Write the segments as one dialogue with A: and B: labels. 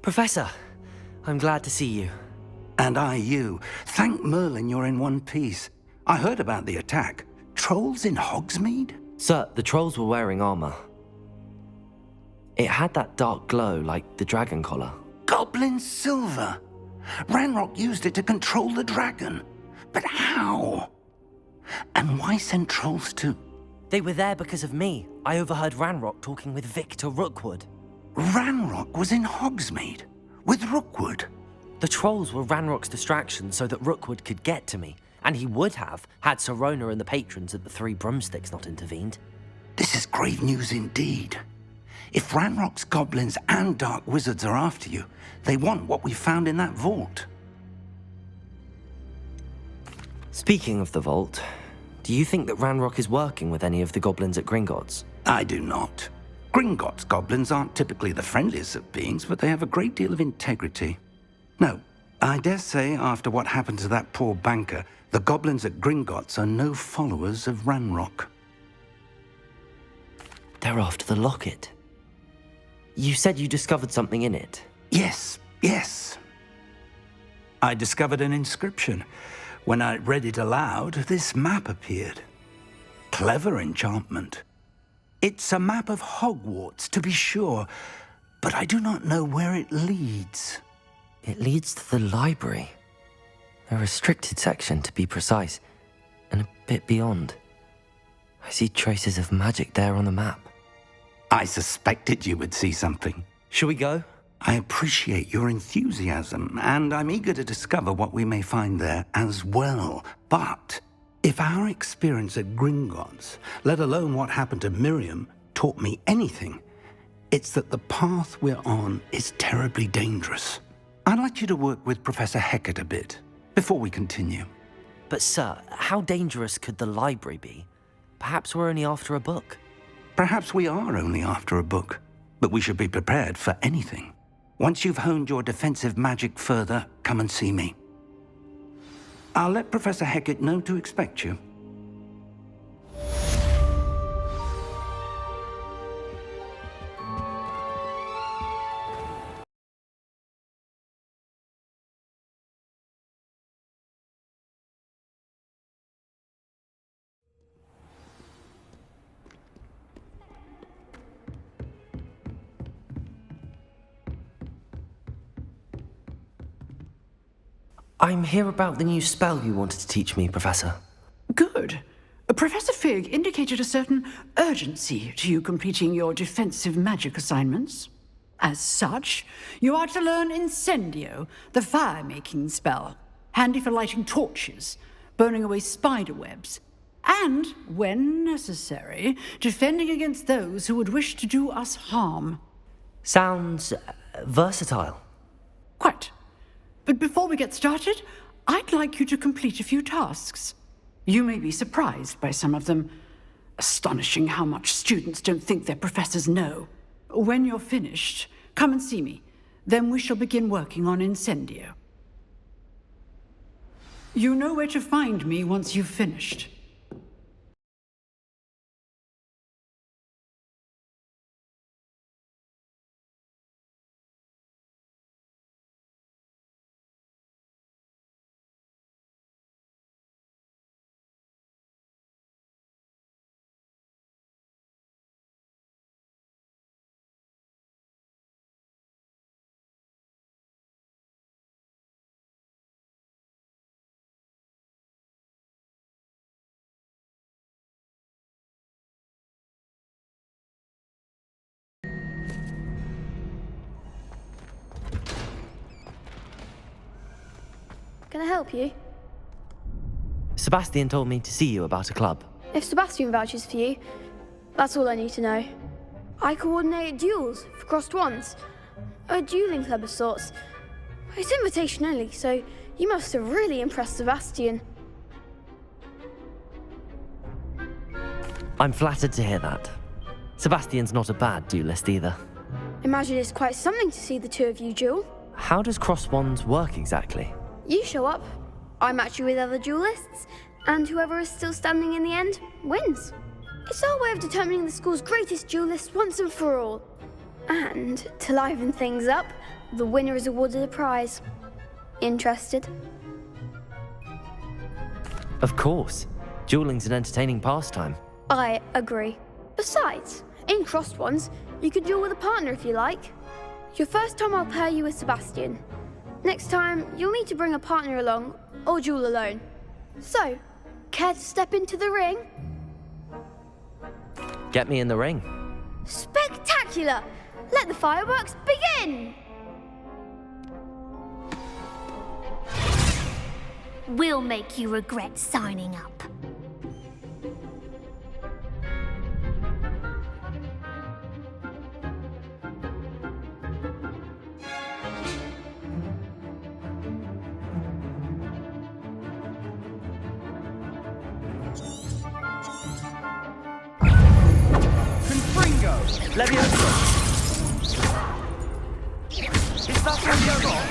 A: Professor, I'm glad to see you.
B: And I you. Thank Merlin you're in one piece. I heard about the attack. Trolls in Hogsmeade?
A: Sir, the trolls were wearing armor. It had that dark glow like the dragon collar.
B: Goblin silver! Ranrock used it to control the dragon. But how? And why send trolls to...
A: They were there because of me. I overheard Ranrock talking with Victor Rookwood.
B: Ranrock was in Hogsmeade? With Rookwood?
A: The trolls were Ranrock's distraction so that Rookwood could get to me. And he would have, had Sirona and the patrons at the Three Broomsticks not intervened.
B: This is grave news indeed. If Ranrock's goblins and dark wizards are after you, they want what we found in that vault.
A: Speaking of the vault, do you think that Ranrock is working with any of the goblins at Gringotts?
B: I do not. Gringotts goblins aren't typically the friendliest of beings, but they have a great deal of integrity. No, I dare say after what happened to that poor banker, the goblins at Gringotts are no followers of Ranrock.
A: They're after the locket. You said you discovered something in it.
B: Yes. I discovered an inscription. When I read it aloud, this map appeared. Clever enchantment. It's a map of Hogwarts, to be sure, but I do not know where it leads.
A: It leads to the library. A restricted section, to be precise, and a bit beyond. I see traces of magic there on the map.
B: I suspected you would see something.
A: Shall we go?
B: I appreciate your enthusiasm, and I'm eager to discover what we may find there as well. But if our experience at Gringotts, let alone what happened to Miriam, taught me anything, it's that the path we're on is terribly dangerous. I'd like you to work with Professor Hecat a bit before we continue.
A: But sir, how dangerous could the library be? Perhaps we're only after a book.
B: Perhaps we are only after a book, but we should be prepared for anything. Once you've honed your defensive magic further, come and see me. I'll let Professor Hecat know to expect you.
A: I'm here about the new spell you wanted to teach me, Professor.
C: Good. Professor Fig indicated a certain urgency to you completing your defensive magic assignments. As such, you are to learn Incendio, the fire-making spell, handy for lighting torches, burning away spider webs, and, when necessary, defending against those who would wish to do us harm.
A: Sounds versatile.
C: Quite. But before we get started, I'd like you to complete a few tasks. You may be surprised by some of them. Astonishing how much students don't think their professors know. When you're finished, come and see me. Then we shall begin working on Incendio. You know where to find me once you've finished.
D: Can I help you?
A: Sebastian told me to see you about a club.
D: If Sebastian vouches for you, that's all I need to know. I coordinate duels for crossed ones. A dueling club of sorts. It's invitation only, so you must have really impressed Sebastian.
A: I'm flattered to hear that. Sebastian's not a bad duelist either.
D: Imagine it's quite something to see the two of you duel.
A: How does cross wands work exactly?
D: You show up, I match you with other duelists, and whoever is still standing in the end wins. It's our way of determining the school's greatest duelist once and for all. And, to liven things up, the winner is awarded a prize. Interested?
A: Of course. Dueling's an entertaining pastime.
D: I agree. Besides, in Crossed Ones, you can duel with a partner if you like. Your first time I'll pair you with Sebastian. Next time, you'll need to bring a partner along, or duel alone. So, care to step into the ring?
A: Get me in the ring.
D: Spectacular! Let the fireworks begin!
E: We'll make you regret signing up.
A: Leviosa! Is that what you're on?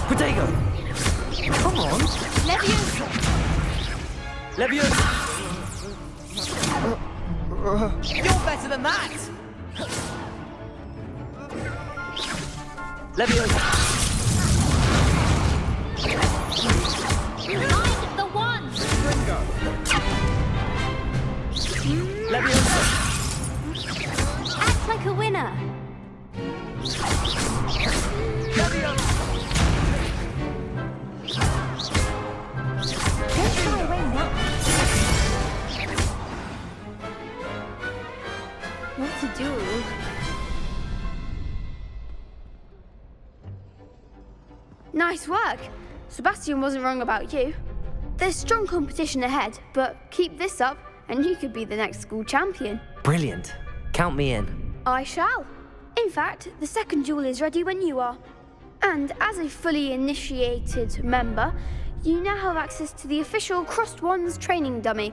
A: Protego! Come on!
E: Leviosa!
A: Leviosa!
F: You're better than that!
A: Leviosa!
E: Find the one!
A: Leviosa!
E: Act like a winner! Don't throw away that! What to do?
D: Nice work. Sebastian wasn't wrong about you. There's strong competition ahead, but keep this up and you could be the next school champion.
A: Brilliant. Count me in.
D: I shall. In fact, the second duel is ready when you are. And as a fully initiated member, you now have access to the official Crossed Ones training dummy.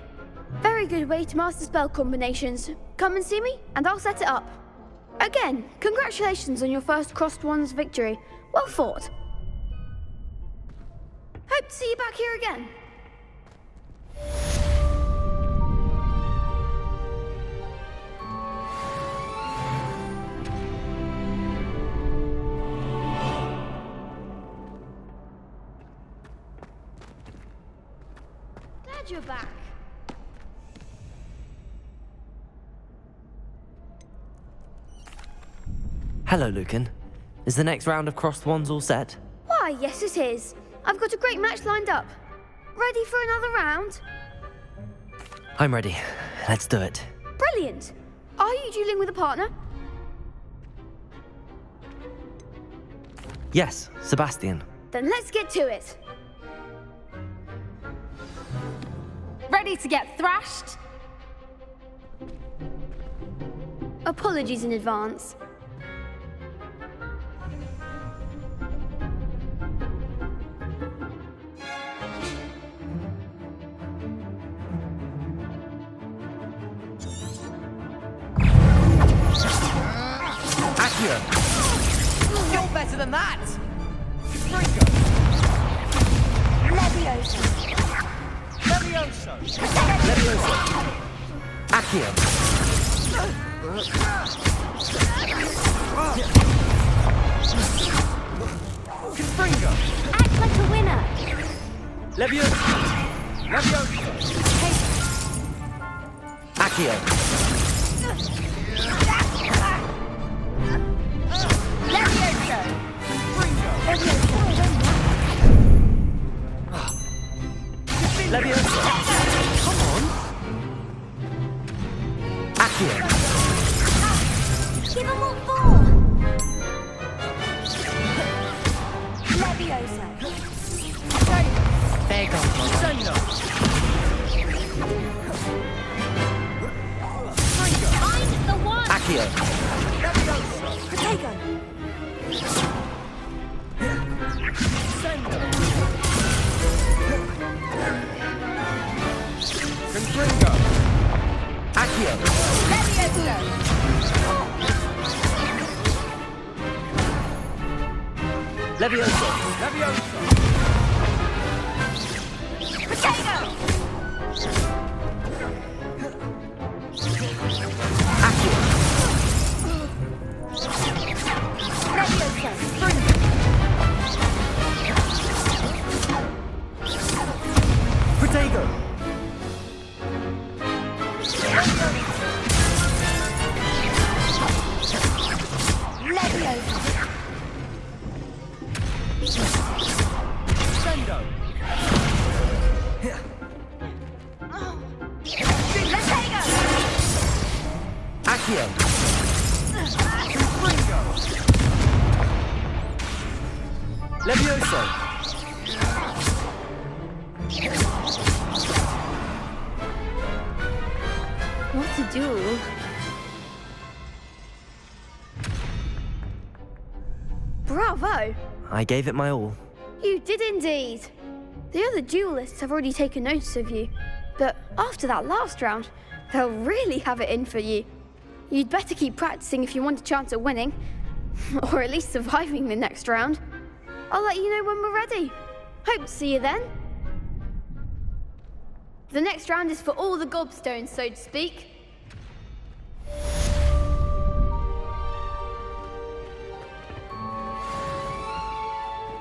D: Very good way to master spell combinations. Come and see me, and I'll set it up. Again, congratulations on your first Crossed Ones victory. Well fought. Hope to see you back here again. Glad you're back.
A: Hello, Lucan. Is the next round of Crossed Wands all set?
D: Why, yes it is. I've got a great match lined up. Ready for another round?
A: I'm ready. Let's do it.
D: Brilliant. Are you dueling with a partner?
A: Yes, Sebastian.
D: Then let's get to it.
E: Ready to get thrashed?
D: Apologies in advance.
F: Accio! You're better than that!
E: Leviosa!
F: Levioso!
A: Leviosa! Accio!
F: Confringo!
E: Act like a winner!
A: Leviosa!
F: Levioso!
A: Accio!
E: Leviosa!
F: Confringo!
A: Leviosa! Come on! Accio!
E: Give them all four! Leviosa!
F: There goes my Sendo!
E: Find the one!
A: Accio!
F: Levioso!
E: Potato!
F: Sendo! Confringo!
A: Accio!
E: Leviosa!
A: Leviosa!
F: Levioso!
E: Potato!
A: Accio!
F: Levioso!
D: What a duel. Bravo!
A: I gave it my all.
D: You did indeed. The other duelists have already taken notice of you, but after that last round, they'll really have it in for you. You'd better keep practicing if you want a chance at winning, or at least surviving the next round. I'll let you know when we're ready. Hope to see you then. The next round is for all the gobstones, so to speak.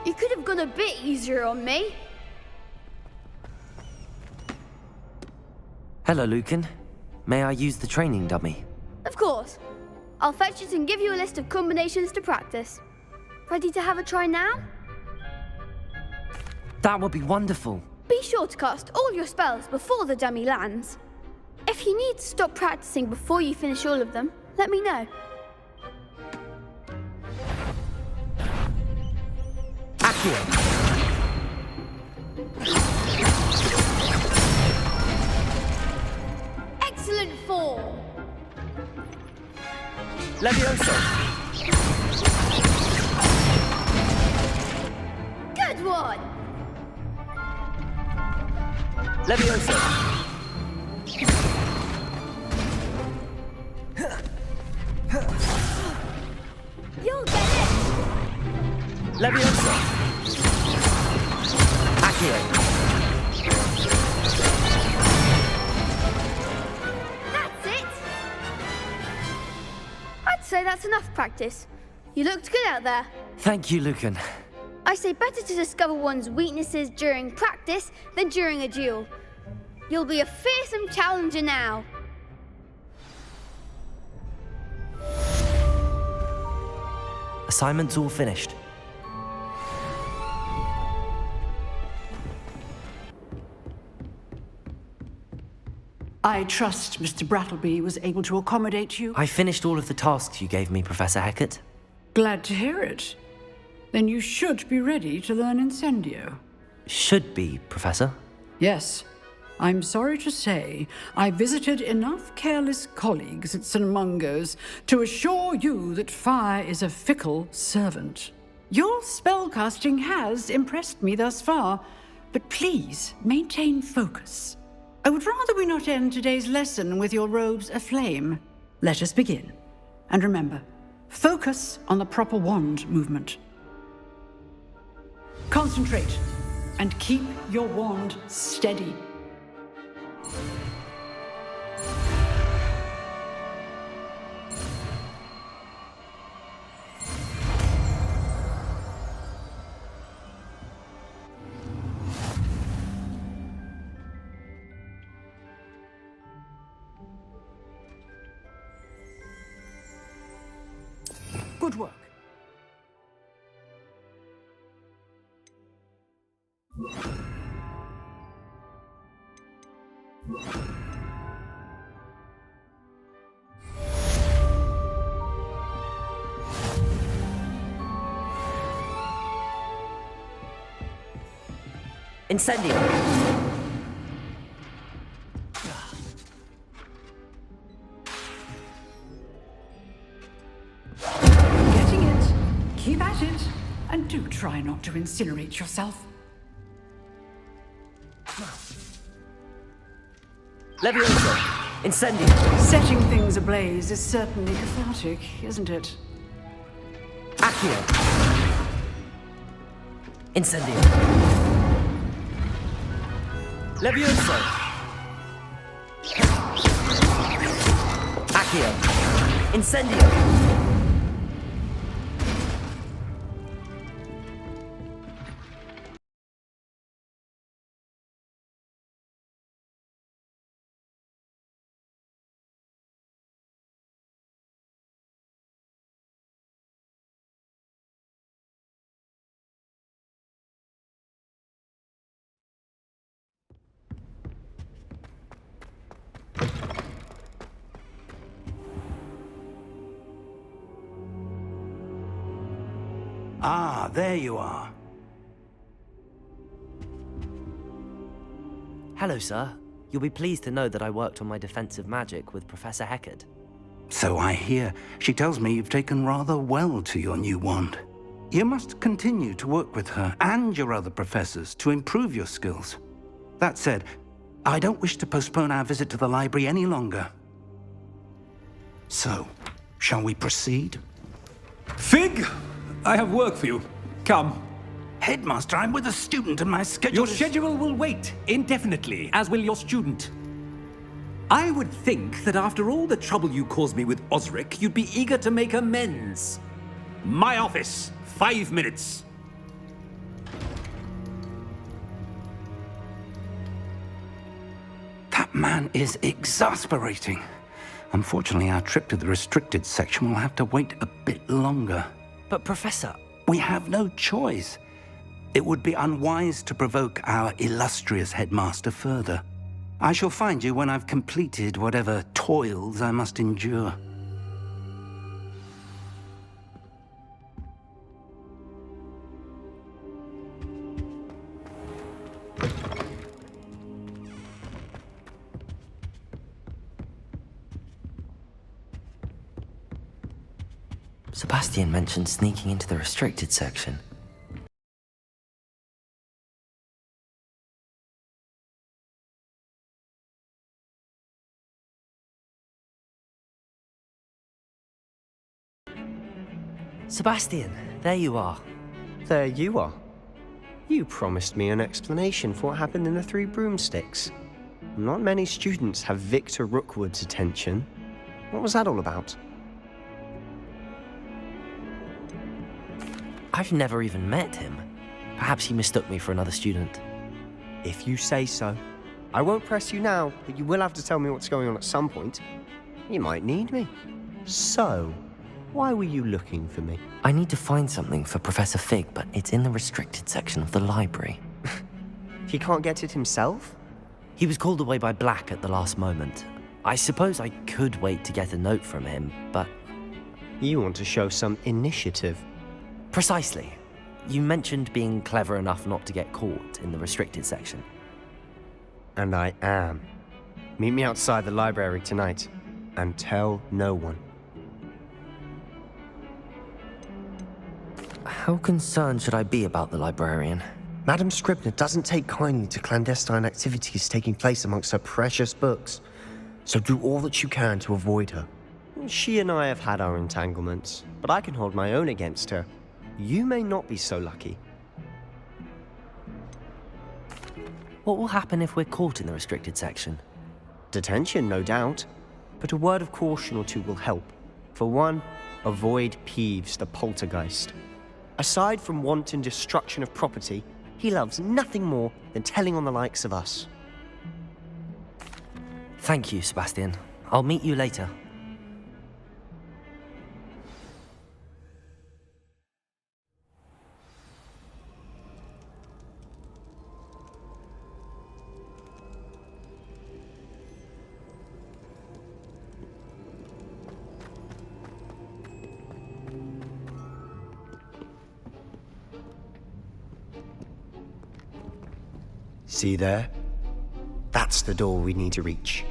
D: You could have gone a bit easier on me.
A: Hello, Lucan. May I use the training dummy?
D: Of course. I'll fetch it and give you a list of combinations to practice. Ready to have a try now?
A: That would be wonderful.
D: Be sure to cast all your spells before the dummy lands. If you need to stop practicing before you finish all of them, let me know.
A: Accio!
D: Excellent form!
F: Levioso!
D: Good one!
F: Levioso!
D: You'll get it!
F: Levioso!
A: Accio!
D: That's it! I'd say that's enough practice. You looked good out there.
A: Thank you, Lucan.
D: I say better to discover one's weaknesses during practice than during a duel. You'll be a fearsome challenger now.
A: Assignment's all finished.
C: I trust Mr. Brattleby was able to accommodate you.
A: I finished all of the tasks you gave me, Professor Hecat.
C: Glad to hear it. Then you should be ready to learn Incendio.
A: Should be, Professor.
C: Yes. I'm sorry to say, I visited enough careless colleagues at St. Mungo's to assure you that fire is a fickle servant. Your spellcasting has impressed me thus far, but please maintain focus. I would rather we not end today's lesson with your robes aflame. Let us begin. And remember, focus on the proper wand movement. Concentrate and keep your wand steady. Good work.
A: Incendio!
C: Getting it. Keep at it. And do try not to incinerate yourself.
A: Levioso! Incendio!
C: Setting things ablaze is certainly cathartic, isn't it?
A: Accio! Incendio!
F: Levioso!
A: Accio! Incendio!
B: Ah, there you are.
A: Hello, sir. You'll be pleased to know that I worked on my defensive magic with Professor Hecat.
B: So I hear. She tells me you've taken rather well to your new wand. You must continue to work with her and your other professors to improve your skills. That said, I don't wish to postpone our visit to the library any longer. So, shall we proceed?
G: Fig, I have work for you. Come.
B: Headmaster, I'm with a student and my schedule
G: Your
B: is...
G: schedule will wait indefinitely, as will your student. I would think that after all the trouble you caused me with Osric, you'd be eager to make amends. My office, 5 minutes.
B: That man is exasperating. Unfortunately, our trip to the restricted section will have to wait a bit longer.
A: But, Professor...
B: We have no choice. It would be unwise to provoke our illustrious headmaster further. I shall find you when I've completed whatever toils I must endure.
A: Sebastian mentioned sneaking into the restricted section. Sebastian, there you are.
H: There you are. You promised me an explanation for what happened in the Three Broomsticks. Not many students have Victor Rookwood's attention. What was that all about?
A: I've never even met him. Perhaps he mistook me for another student.
H: If you say so. I won't press you now, but you will have to tell me what's going on at some point. You might need me. So, why were you looking for me?
A: I need to find something for Professor Fig, but it's in the restricted section of the library.
H: He can't get it himself?
A: He was called away by Black at the last moment. I suppose I could wait to get a note from him, but...
H: You want to show some initiative.
A: Precisely. You mentioned being clever enough not to get caught in the restricted section.
H: And I am. Meet me outside the library tonight, and tell no one.
A: How concerned should I be about the librarian?
H: Madam Scribner doesn't take kindly to clandestine activities taking place amongst her precious books, so do all that you can to avoid her. She and I have had our entanglements, but I can hold my own against her. You may not be so lucky.
A: What will happen if we're caught in the restricted section?
H: Detention, no doubt, but a word of caution or two will help. For one, avoid Peeves, the poltergeist. Aside from wanton destruction of property, he loves nothing more than telling on the likes of us.
A: Thank you, Sebastian. I'll meet you later.
H: See there? That's the door we need to reach.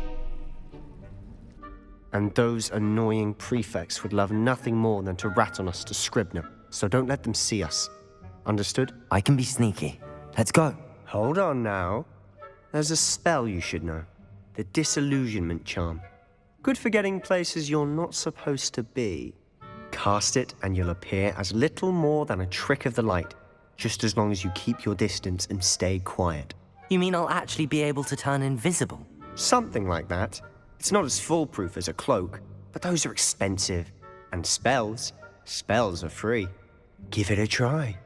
H: And those annoying prefects would love nothing more than to rat on us to Scribner, so don't let them see us. Understood?
A: I can be sneaky. Let's go.
H: Hold on now. There's a spell you should know. The Disillusionment Charm. Good for getting places you're not supposed to be. Cast it and you'll appear as little more than a trick of the light, just as long as you keep your distance and stay quiet.
A: You mean I'll actually be able to turn invisible?
H: Something like that. It's not as foolproof as a cloak, but those are expensive. And spells are free. Give it a try.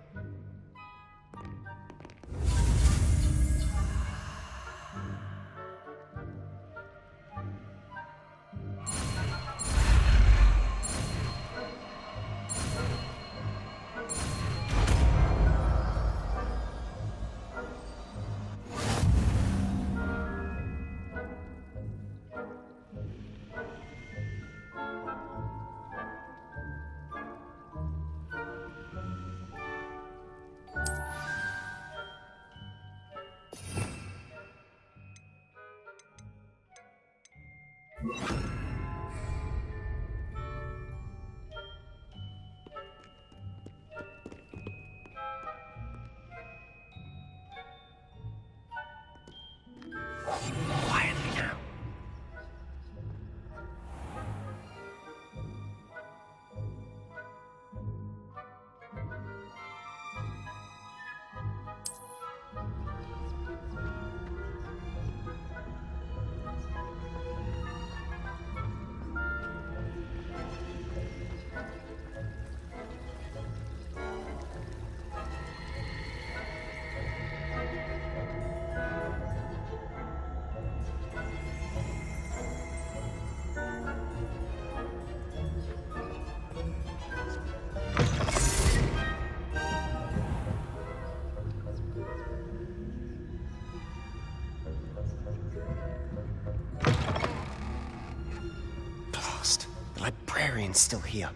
H: librarian's still here.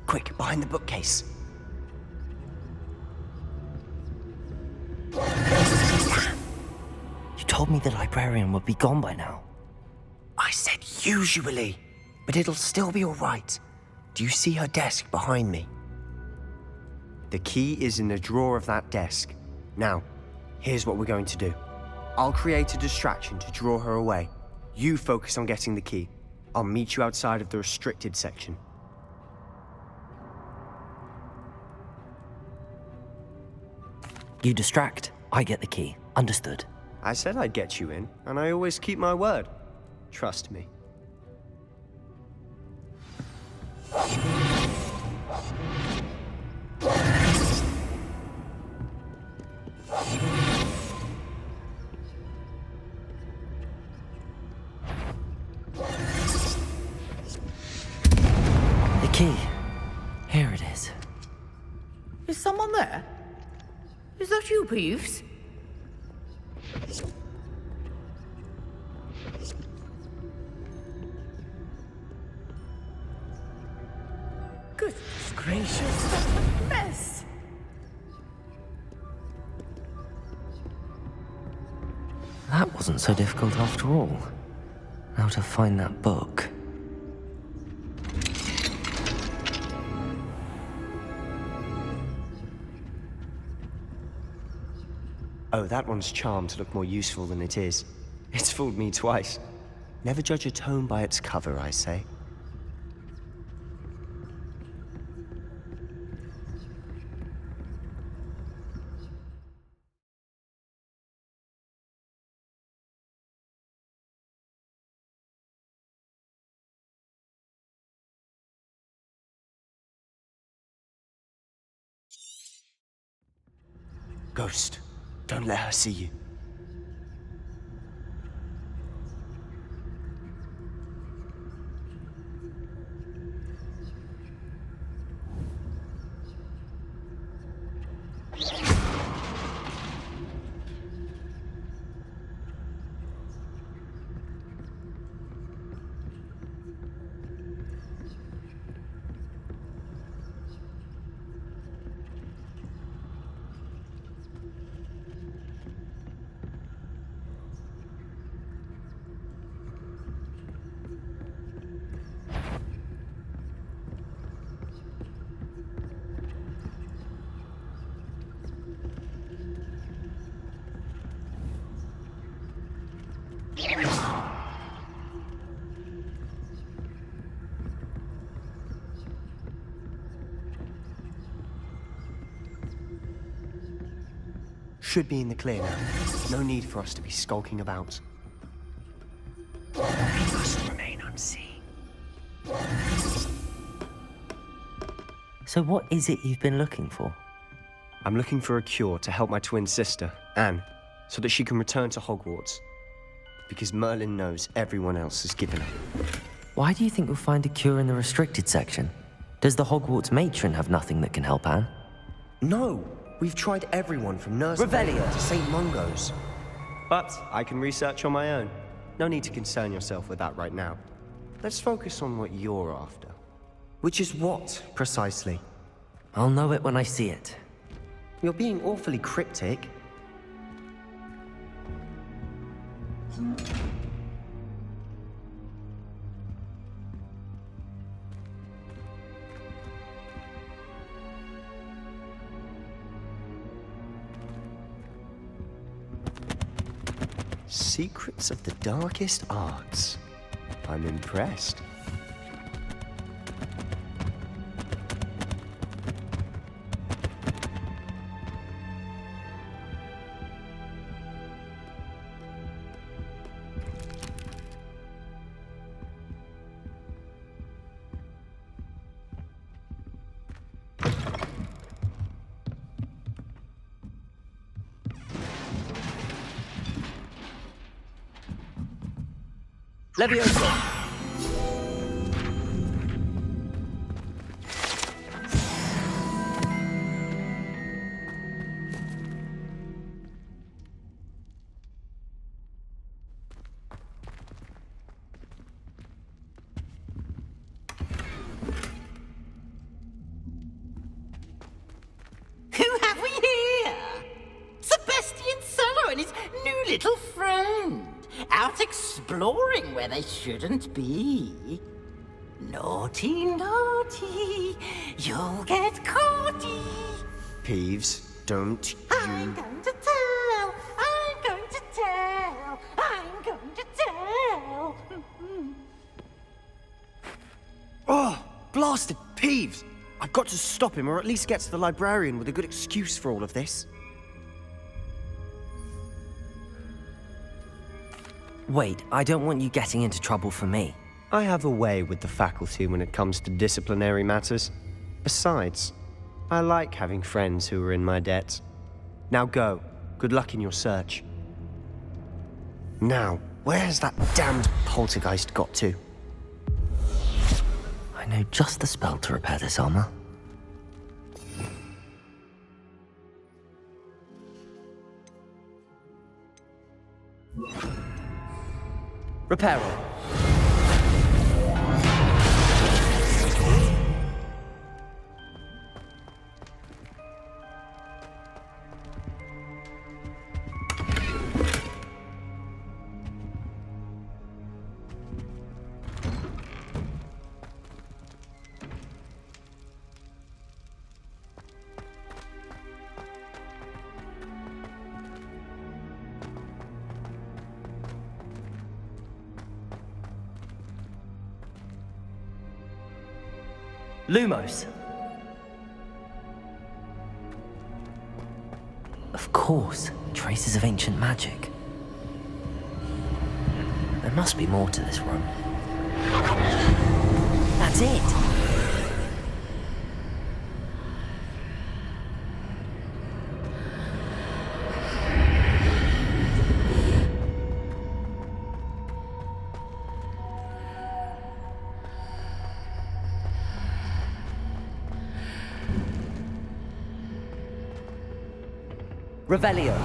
H: Quick, behind the bookcase.
A: You told me the librarian would be gone by now.
H: I said usually, but it'll still be all right. Do you see her desk behind me? The key is in the drawer of that desk. Now, here's what we're going to do. I'll create a distraction to draw her away. You focus on getting the key. I'll meet you outside of the restricted section.
A: You distract, I get the key. Understood.
H: I said I'd get you in, and I always keep my word. Trust me.
A: The key. Here it is.
I: Is someone there? Is that you, Peeves? Goodness gracious, what a mess!
A: That wasn't so difficult after all. Now to find that book.
H: Oh, that one's charmed to look more useful than it is. It's fooled me twice. Never judge a tome by its cover, I say. Ghost, don't let her see you. Should be in the clear now. No need for us to be skulking about. We must remain unseen.
A: So what is it you've been looking for?
H: I'm looking for a cure to help my twin sister, Anne, so that she can return to Hogwarts. Because Merlin knows everyone else has given up.
A: Why do you think you'll find a cure in the restricted section? Does the Hogwarts matron have nothing that can help Anne?
H: No! We've tried everyone from Nurse
A: Revelio
H: to St. Mungo's. But I can research on my own. No need to concern yourself with that right now. Let's focus on what you're after. Which is what, precisely?
A: I'll know it when I see it.
H: You're being awfully cryptic. Secrets of the darkest arts. I'm impressed.
F: Levioso!
J: start exploring where they shouldn't be. Naughty, naughty, you'll get caughty.
H: Peeves, don't
J: I'm
H: you...
J: going to tell, I'm going to tell, I'm going to tell.
H: Oh, blasted Peeves! I've got to stop him, or at least get to the librarian with a good excuse for all of this.
A: Wait, I don't want you getting into trouble for me.
H: I have a way with the faculty when it comes to disciplinary matters. Besides, I like having friends who are in my debt. Now go. Good luck in your search. Now, where's that damned poltergeist got to?
A: I know just the spell to repair this armor.
F: Repairer. Lumos.
A: Of course, traces of ancient magic. There must be more to this room. That's it!
F: Revelio.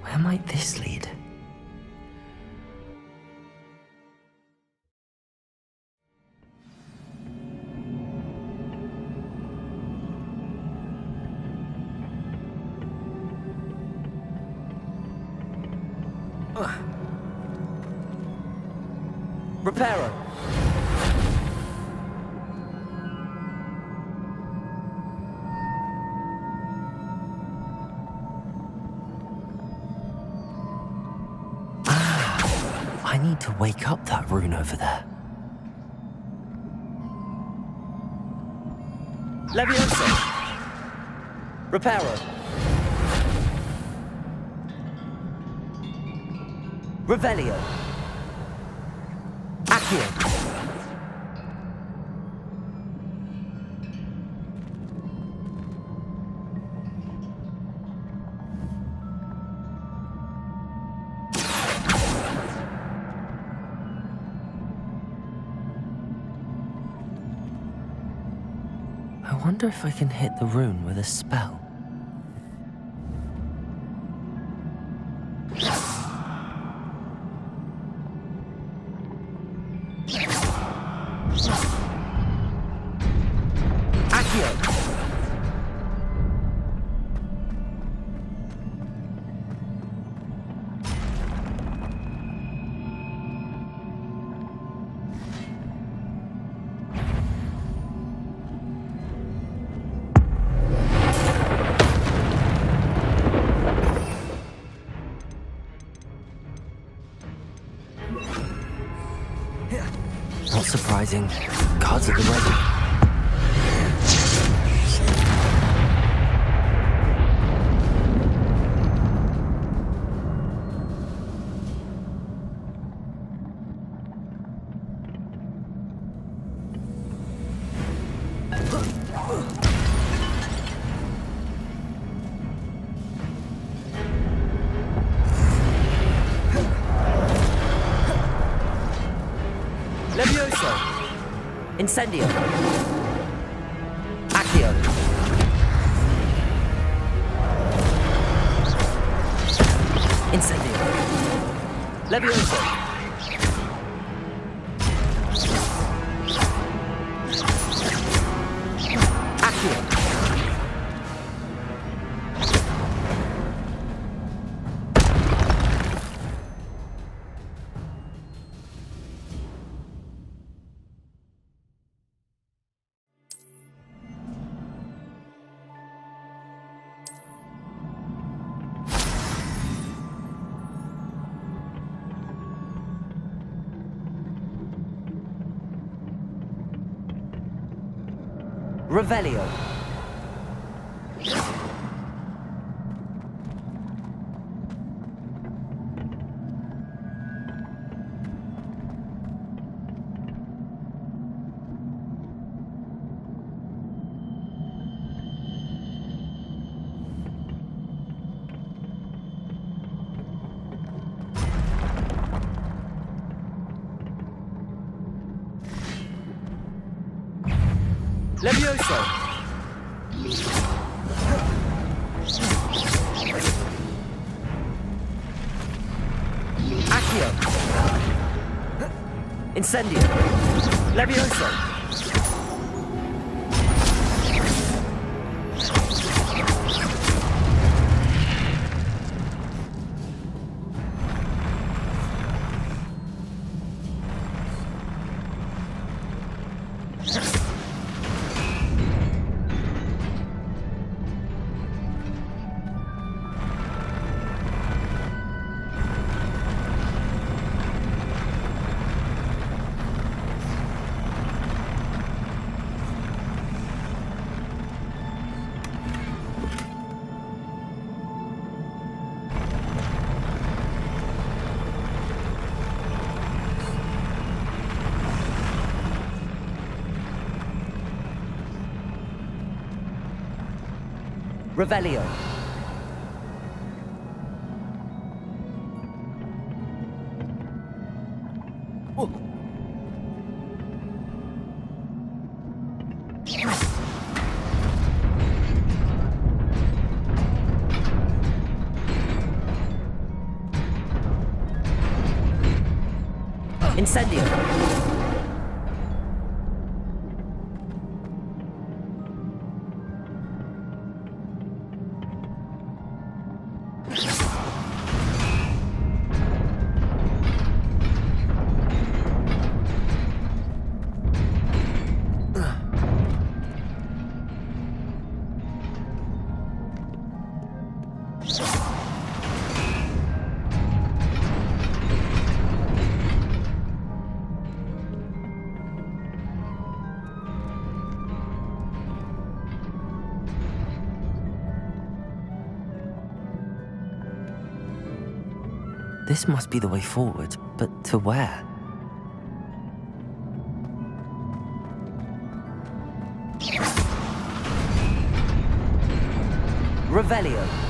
A: Where might this lead?
F: Repairer.
A: I need to wake up that rune over there.
F: Leviosa. Repairer. Revelio. Accio.
A: I wonder if I can hit the rune with a spell. Not surprising. Cards at the ready.
F: Levioso. Incendio. Accio. Incendio. Levioso. Revelio. Levioso. Accio. Incendio. Levioso. Revelio. Oh. Incendio.
A: This must be the way forward, but to where?
F: Revelio.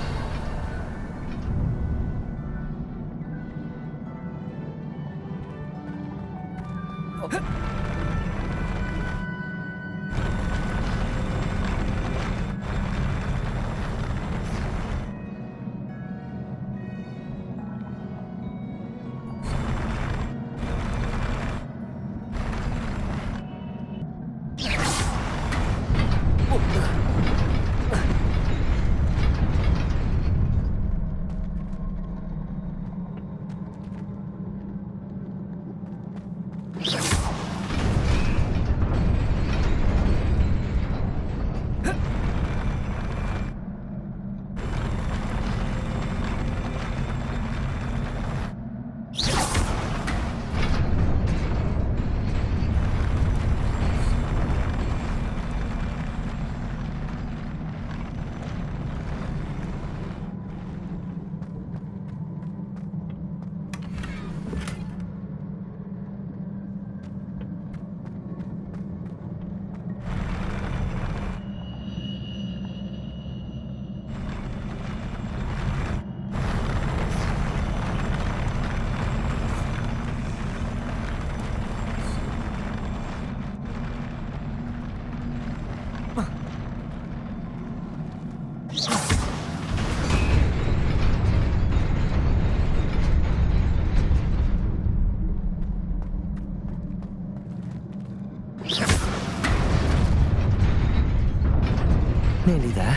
A: Nearly there.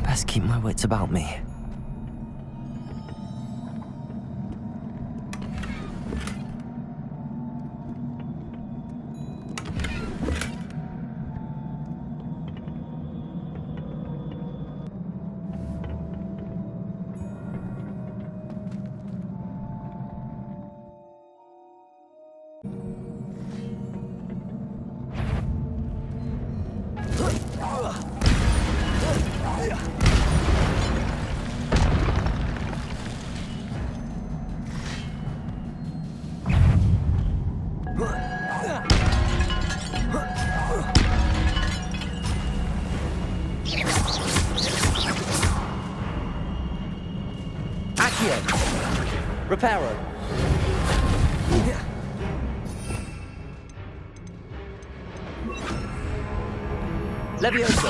A: Best keep my wits about me.
F: Accio. Reparo. Levioso.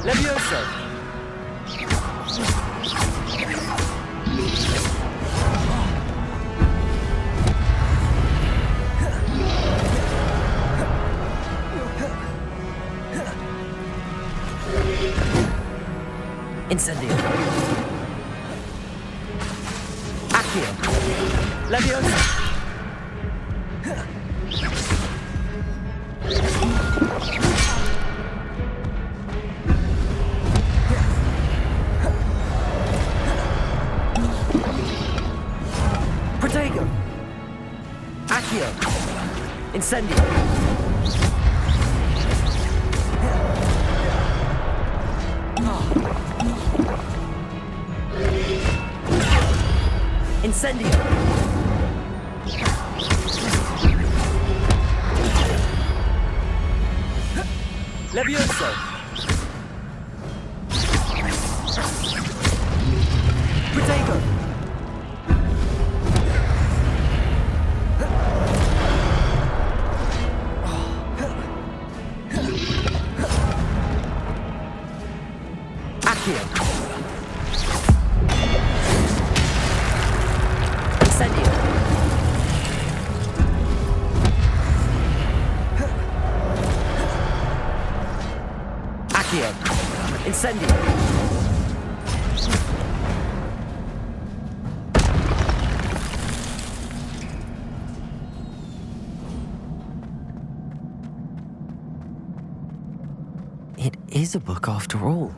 F: Levioso. Incendio. Accio. Levioso. Protego. Accio. Incendio. Incendio. Levioso. Protego. Accio. Incendio. Accio. Incendio.
A: It is a book after all.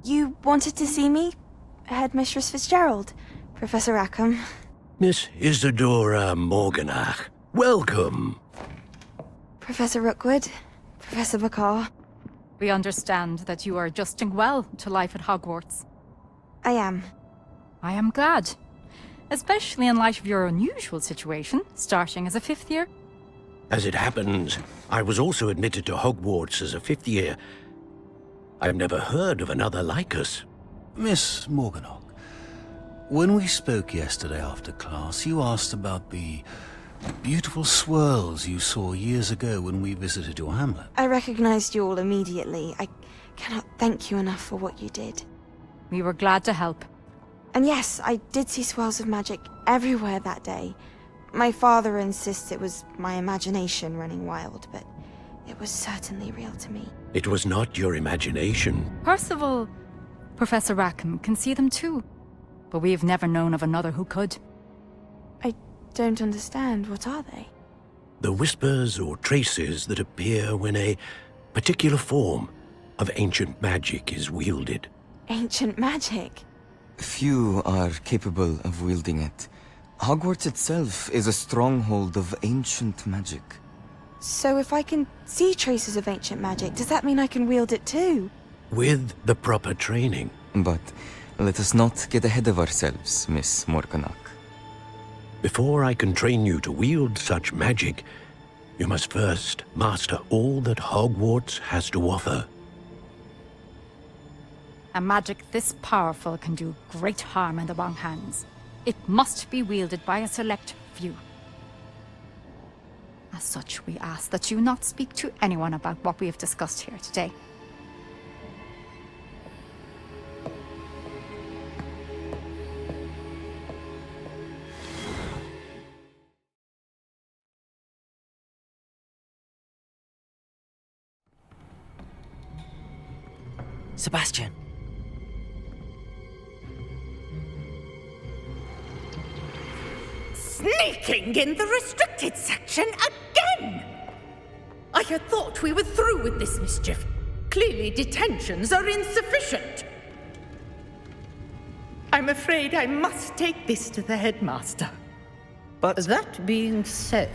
K: You wanted to see me? Headmistress Fitzgerald, Professor Rackham.
L: Miss Isadora Morganach, welcome.
K: Professor Rookwood, Professor Bakar.
M: We understand that you are adjusting well to life at Hogwarts.
K: I am.
M: I am glad. Especially in light of your unusual situation, starting as a 5th year.
L: As it happens, I was also admitted to Hogwarts as a 5th year. I've never heard of another like us.
N: Miss Morganach, when we spoke yesterday after class, you asked about the beautiful swirls you saw years ago when we visited your hamlet.
K: I recognized you all immediately. I cannot thank you enough for what you did.
M: We were glad to help.
K: And yes, I did see swirls of magic everywhere that day. My father insists it was my imagination running wild, but it was certainly real to me.
L: It was not your imagination.
M: Percival, Professor Rackham can see them too. But we have never known of another who could.
K: I don't understand. What are they?
L: The whispers or traces that appear when a particular form of ancient magic is wielded.
K: Ancient magic?
A: Few are capable of wielding it. Hogwarts itself is a stronghold of ancient magic.
K: So if I can see traces of ancient magic, does that mean I can wield it too?
L: With the proper training.
A: But let us not get ahead of ourselves, Miss Morganach.
L: Before I can train you to wield such magic, you must first master all that Hogwarts has to offer.
M: A magic this powerful can do great harm in the wrong hands. It must be wielded by a select few. As such, we ask that you not speak to anyone about what we have discussed here today.
A: Sebastian.
I: Sneaking in the restricted section again! I had thought we were through with this mischief. Clearly detentions are insufficient. I'm afraid I must take this to the headmaster.
F: But
I: that being said,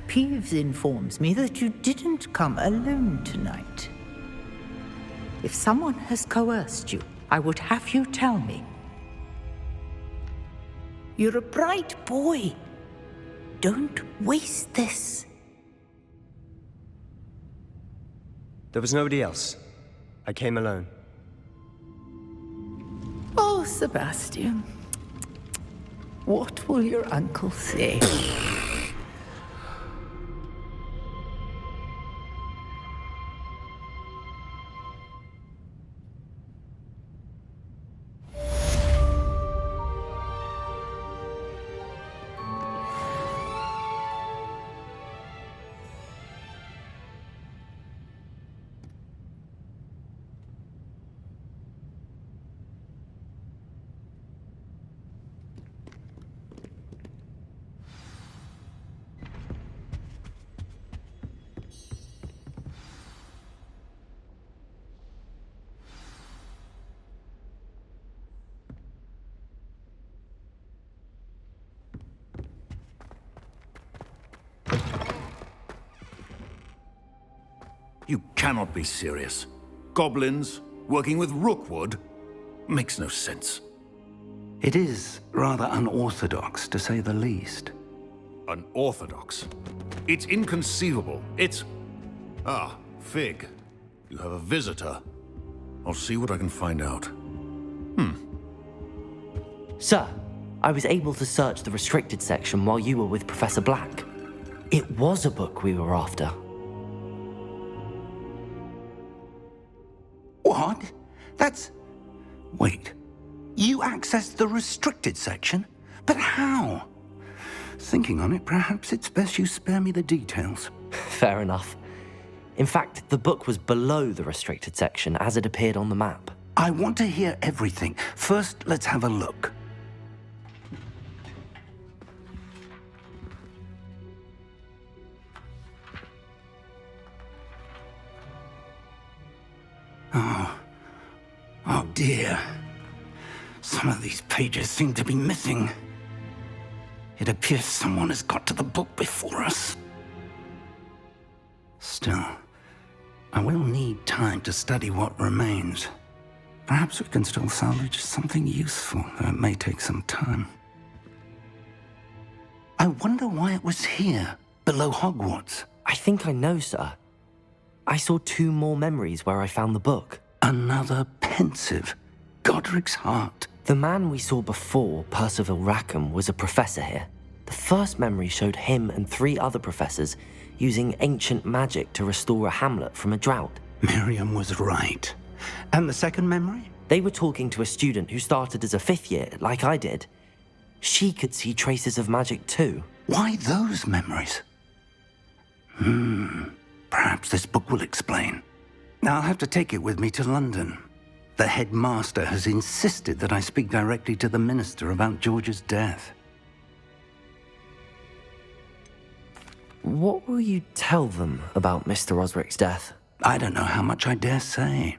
I: Peeves informs me that you didn't come alone tonight. If someone has coerced you, I would have you tell me. You're a bright boy. Don't waste this.
H: There was nobody else. I came alone.
I: Oh, Sebastian. What will your uncle say?
O: You cannot be serious. Goblins working with Rookwood? Makes no sense.
B: It is rather unorthodox, to say the least.
O: Unorthodox? It's inconceivable. It's... Ah, Fig. You have a visitor. I'll see what I can find out.
A: Sir, I was able to search the restricted section while you were with Professor Black. It was a book we were after.
B: What? That's... Wait. You accessed the restricted section? But how? Thinking on it, perhaps it's best you spare me the details.
A: Fair enough. In fact, the book was below the restricted section as it appeared on the map.
B: I want to hear everything. First, let's have a look. Oh dear. Some of these pages seem to be missing. It appears someone has got to the book before us. Still, I will need time to study what remains. Perhaps we can still salvage something useful, though it may take some time. I wonder why it was here, below Hogwarts.
A: I think I know, sir. I saw 2 more memories where I found the book.
B: Another pensive. Godric's heart.
A: The man we saw before, Percival Rackham, was a professor here. The first memory showed him and 3 other professors using ancient magic to restore a hamlet from a drought.
B: Miriam was right. And the second memory?
A: They were talking to a student who started as a 5th year, like I did. She could see traces of magic too.
B: Why those memories? Perhaps this book will explain. I'll have to take it with me to London. The headmaster has insisted that I speak directly to the minister about George's death.
A: What will you tell them about Mr. Osric's death?
B: I don't know how much I dare say.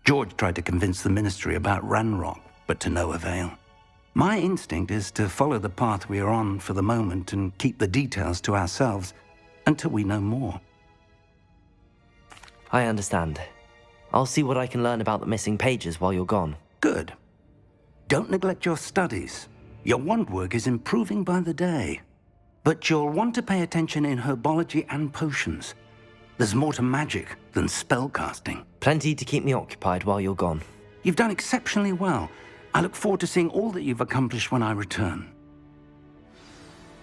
B: George tried to convince the ministry about Ranrock, but to no avail. My instinct is to follow the path we are on for the moment and keep the details to ourselves until we know more.
A: I understand. I'll see what I can learn about the missing pages while you're gone.
B: Good. Don't neglect your studies. Your wand work is improving by the day. But you'll want to pay attention in herbology and potions. There's more to magic than spellcasting.
A: Plenty to keep me occupied while you're gone.
B: You've done exceptionally well. I look forward to seeing all that you've accomplished when I return.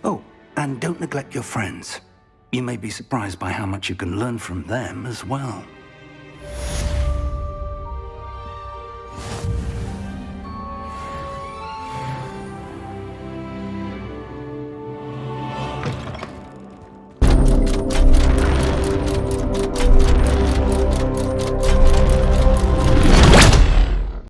B: Oh, and don't neglect your friends. You may be surprised by how much you can learn from them as well.